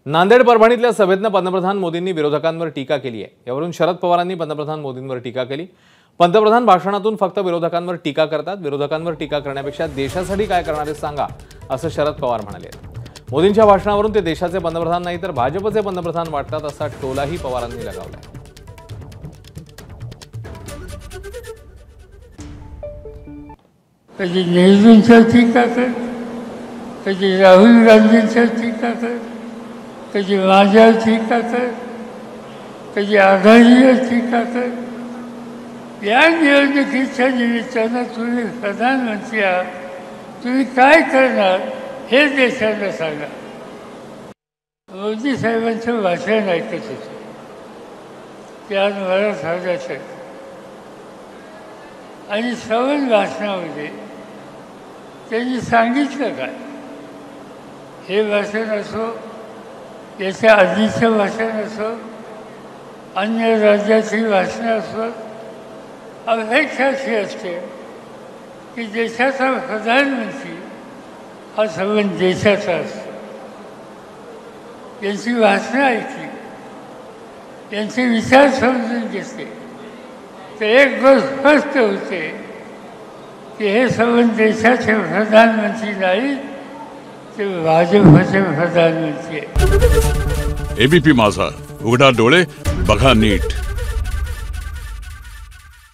नांदेड परभणीतल्या सभेतनं पंतप्रधान मोदींनी विरोधकांवर टीका केली आहे। यावरून शरद पवारांनी पंतप्रधान मोदींवर टीका केली। पंतप्रधान भाषणातून फक्त विरोधकांवर टीका करतात। विरोधकांवर टीका करण्यापेक्षा देशासाठी काय करणार सांगा, असं शरद पवार म्हणाले। मोदींच्या भाषणावरून ते देशाचे पंतप्रधान नाही तर भाजपचे पंतप्रधान वाटतात, असा टोलाही पवारांनी लगावलाय। कधी नेहरूंचा टीका कर, कधी राहुल गांधींचा टीका कर, कधी माझ्यावर टीका कर, कधी आघाडीवर टीका कर। या निवडणुकीच्या निमित्तानं तुम्ही प्रधानमंत्री आहात, तुम्ही काय करणार हे देशाला सांगा। मोदी साहेबांचं भाषण ऐकत होतं, ते आज मला सांगायचं आणि सवन भाषणामध्ये त्यांनी सांगितलं काय, हे भाषण असो, याच्या आधीचं भाषण असो, अन्य राज्याची भाषणं असो, अपेक्षा अशी असते की देशाचा प्रधानमंत्री हा संबंध देशाचा असतो। यांची भाषणं ऐकली, यांचे विचार समजून घेतले तर एक गोष्ट स्पष्ट होते की हे संबंध देशाचे प्रधानमंत्री नाही, ते भाजपचे प्रधानमंत्री आहे। एबीपी माझा, उघडा डोळे बघा नीट।